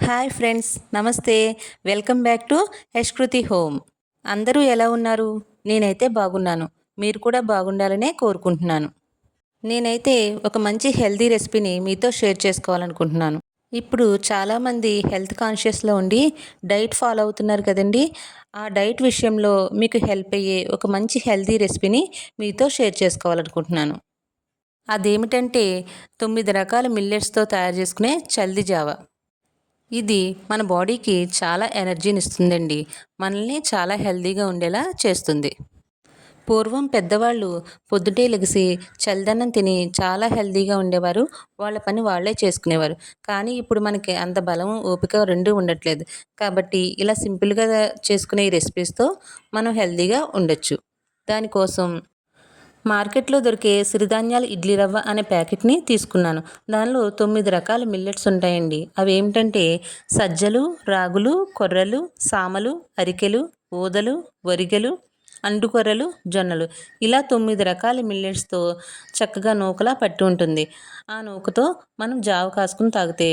Hi friends, నమస్తే. Welcome back to Yashkriti home. అందరూ ఎలా ఉన్నారు? నేనైతే బాగున్నాను. మీరు కూడా బాగుండాలనే కోరుకుంటున్నాను. నేనైతే ఒక మంచి హెల్తీ రెసిపీని మీతో షేర్ చేసుకోవాలనుకుంటున్నాను. ఇప్పుడు చాలామంది హెల్త్ కాన్షియస్లో ఉండి డైట్ ఫాలో అవుతున్నారు కదండి. ఆ డైట్ విషయంలో మీకు హెల్ప్ అయ్యే ఒక మంచి హెల్తీ రెసిపీని మీతో షేర్ చేసుకోవాలనుకుంటున్నాను. అదేమిటంటే 9 రకాల మిల్లెట్స్తో తయారు చేసుకునే చల్ది జావా. ఇది మన బాడీకి చాలా ఎనర్జీని ఇస్తుందండి. మనల్ని చాలా హెల్తీగా ఉండేలా చేస్తుంది. పూర్వం పెద్దవాళ్ళు పొద్దుటే లెగిసి చలిదన్నం తిని చాలా హెల్తీగా ఉండేవారు. వాళ్ళ పని వాళ్ళే చేసుకునేవారు. కానీ ఇప్పుడు మనకి అంత బలం, ఓపిక రెండూ ఉండట్లేదు. కాబట్టి ఇలా సింపుల్‌గా చేసుకునే ఈ రెసిపీస్‌తో మనం హెల్తీగా ఉండొచ్చు. దానికోసం మార్కెట్లో దొరికే సిరిధాన్యాల ఇడ్లీ రవ్వ అనే ప్యాకెట్ని తీసుకున్నాను. దానిలో 9 రకాల మిల్లెట్స్ ఉంటాయండి. అవి ఏమిటంటే సజ్జలు, రాగులు, కొర్రలు, సామలు, అరికెలు, ఊదలు, వరిగెలు, అండుకొర్రలు, జొన్నలు, ఇలా 9 రకాల మిల్లెట్స్తో చక్కగా నూకలా పట్టి ఉంటుంది. ఆ నూకతో మనం జావ కాసుకుని తాగితే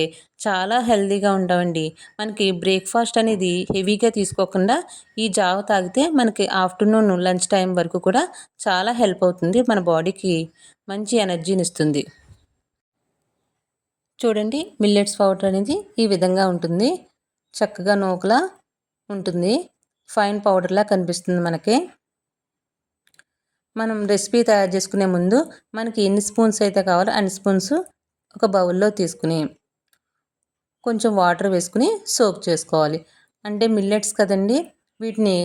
చాలా హెల్తీగా ఉంటామండి. మనకి బ్రేక్ఫాస్ట్ అనేది హెవీగా తీసుకోకుండా ఈ జావ తాగితే మనకి ఆఫ్టర్నూన్ లంచ్ టైం వరకు కూడా చాలా హెల్ప్ అవుతుంది. మన బాడీకి మంచి ఎనర్జీని ఇస్తుంది. చూడండి, మిల్లెట్స్ పౌడర్ అనేది ఈ విధంగా ఉంటుంది. చక్కగా నూకలా ఉంటుంది. ఫైన్ పౌడర్లా కనిపిస్తుంది మనకి. మనం రెసిపీ తయారు చేసుకునే ముందు మనకి ఎన్ని స్పూన్స్ అయితే కావాలో అన్ని స్పూన్స్ ఒక బౌల్లో తీసుకుని కొంచెం వాటర్ వేసుకుని సోక్ చేసుకోవాలి. అంటే మిల్లెట్స్ కదండి, వీటిని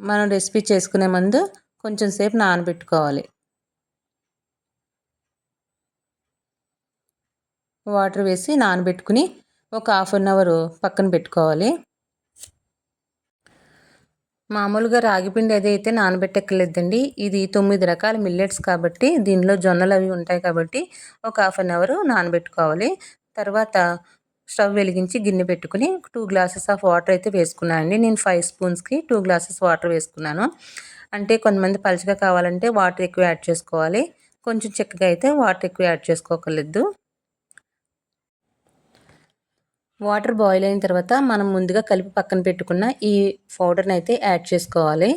మనం రెసిపీ చేసుకునే ముందు కొంచెం సేపు నానబెట్టుకోవాలి. వాటర్ వేసి నానబెట్టుకుని ఒక హాఫ్ అన్ అవర్ పక్కన పెట్టుకోవాలి. మామూలుగా రాగిపిండి అదైతే నానబెట్టక్కర్లేదండి. ఇది 9 రకాల మిల్లెట్స్ కాబట్టి దీనిలో జొన్నలు అవి ఉంటాయి కాబట్టి ఒక హాఫ్ అన్ అవర్ నానబెట్టుకోవాలి. తర్వాత స్టవ్ వెలిగించి గిన్నె పెట్టుకుని 2 గ్లాసెస్ ఆఫ్ వాటర్ అయితే వేసుకున్నానండి. నేను 5 స్పూన్స్కి 2 గ్లాసెస్ వాటర్ వేసుకున్నాను. అంటే కొంతమంది పలుచగా కావాలంటే వాటర్ ఎక్కువ యాడ్ చేసుకోవాలి. కొంచెం చిక్కగా అయితే వాటర్ ఎక్కువ యాడ్ చేసుకోకర్లేదు. వాటర్ బాయిల్ అయిన తర్వాత మనం ముందుగా కలిపి పక్కన పెట్టుకున్న ఈ పౌడర్ని అయితే యాడ్ చేసుకోవాలి.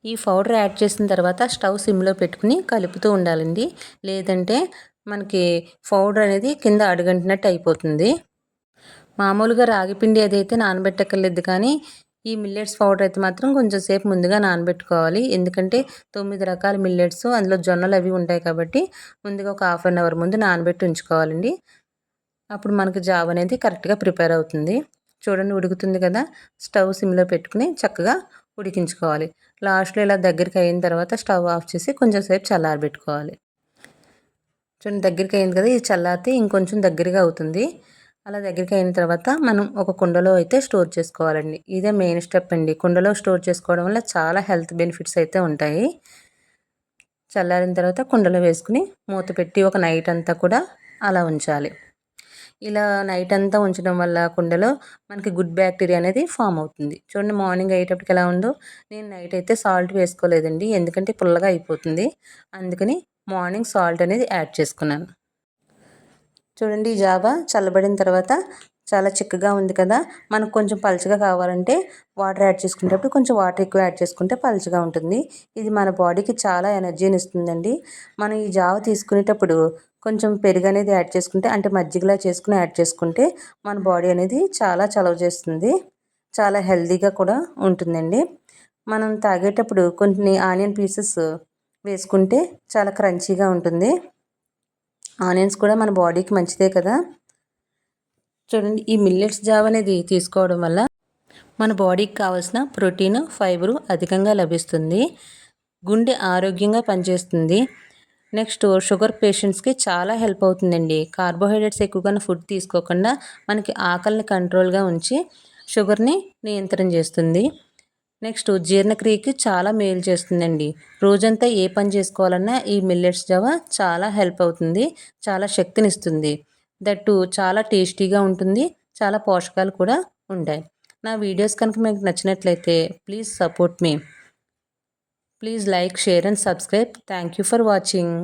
ఈ పౌడర్ యాడ్ చేసిన తర్వాత స్టవ్ సిమ్లో పెట్టుకుని కలుపుతూ ఉండాలండి. లేదంటే మనకి పౌడర్ అనేది కింద అడుగంటినట్టు అయిపోతుంది. మామూలుగా రాగిపిండి అదైతే నానబెట్టక్కర్లేదు, కానీ ఈ మిల్లెట్స్ పౌడర్ అయితే మాత్రం కొంచెం సేపు ముందుగా నానబెట్టుకోవాలి. ఎందుకంటే 9 రకాల మిల్లెట్స్, అందులో జొన్నలు అవి ఉంటాయి కాబట్టి ముందుగా ఒక హాఫ్ అన్ అవర్ ముందు నానబెట్టి ఉంచుకోవాలండి. అప్పుడు మనకి జావ అనేది కరెక్ట్గా ప్రిపేర్ అవుతుంది. చూడండి, ఉడుకుతుంది కదా. స్టవ్ సిమ్లో పెట్టుకుని చక్కగా ఉడికించుకోవాలి. లాస్ట్లో ఇలా దగ్గరికి అయిన తర్వాత స్టవ్ ఆఫ్ చేసి కొంచెం సేపు చల్లారబెట్టుకోవాలి. చూడండి, దగ్గరికి అయింది కదా. ఇది చల్లారితే ఇంకొంచెం దగ్గరగా అవుతుంది. అలా దగ్గరికి అయిన తర్వాత మనం ఒక కుండలో అయితే స్టోర్ చేసుకోవాలండి. ఇదే మెయిన్ స్టెప్ అండి. కుండలో స్టోర్ చేసుకోవడం వల్ల చాలా హెల్త్ బెనిఫిట్స్ అయితే ఉంటాయి. చల్లారిన తర్వాత కుండలో వేసుకుని మూత పెట్టి ఒక నైట్ అంతా కూడా అలా ఉంచాలి. ఇలా నైట్ అంతా ఉంచడం వల్ల కుండలో మనకి గుడ్ బ్యాక్టీరియా అనేది ఫామ్ అవుతుంది. చూడండి, మార్నింగ్ అయ్యేటప్పటికి ఎలా ఉందో. నేను నైట్ అయితే సాల్ట్ వేసుకోలేదండి, ఎందుకంటే పుల్లగా అయిపోతుంది. అందుకని మార్నింగ్ సాల్ట్ అనేది యాడ్ చేసుకున్నాను. చూడండి, జావా చల్లబడిన తర్వాత చాలా చిక్కగా ఉంది కదా. మనకు కొంచెం పలుచగా కావాలంటే వాటర్ యాడ్ చేసుకునేటప్పుడు కొంచెం వాటర్ ఎక్కువ యాడ్ చేసుకుంటే పలుచగా ఉంటుంది. ఇది మన బాడీకి చాలా ఎనర్జీని ఇస్తుందండి. మనం ఈ జావ తీసుకునేటప్పుడు కొంచెం పెరుగు అనేది యాడ్ చేసుకుంటే, అంటే మజ్జిగలా చేసుకుని యాడ్ చేసుకుంటే మన బాడీ అనేది చాలా చలవ చేస్తుంది. చాలా హెల్తీగా కూడా ఉంటుందండి. మనం తాగేటప్పుడు కొన్ని ఆనియన్ పీసెస్ వేసుకుంటే చాలా క్రంచీగా ఉంటుంది. ఆనియన్స్ కూడా మన బాడీకి మంచిదే కదా. చూడండి, ఈ మిల్లెట్స్ జావ అనేది తీసుకోవడం వల్ల మన బాడీకి కావాల్సిన ప్రోటీన్, ఫైబరు అధికంగా లభిస్తుంది. గుండె ఆరోగ్యంగా పనిచేస్తుంది. నెక్స్ట్, షుగర్ పేషెంట్స్కి చాలా హెల్ప్ అవుతుందండి. కార్బోహైడ్రేట్స్ ఎక్కువగా ఫుడ్ తీసుకోకుండా మనకి ఆకలిని కంట్రోల్గా ఉంచి షుగర్ని నియంత్రణ చేస్తుంది. నెక్స్ట్, జీర్ణక్రియకి చాలా మేలు చేస్తుందండి. రోజంతా ఏ పని చేసుకోవాలన్నా ఈ మిల్లెట్స్ జావ చాలా హెల్ప్ అవుతుంది. చాలా శక్తినిస్తుంది. దట్టు చాలా టేస్టీగా ఉంటుంది. చాలా పోషకాలు కూడా ఉంటాయి. నా వీడియోస్ కనుక మీకు నచ్చినట్లయితే please support me. Please like, share and subscribe. Thank you for watching.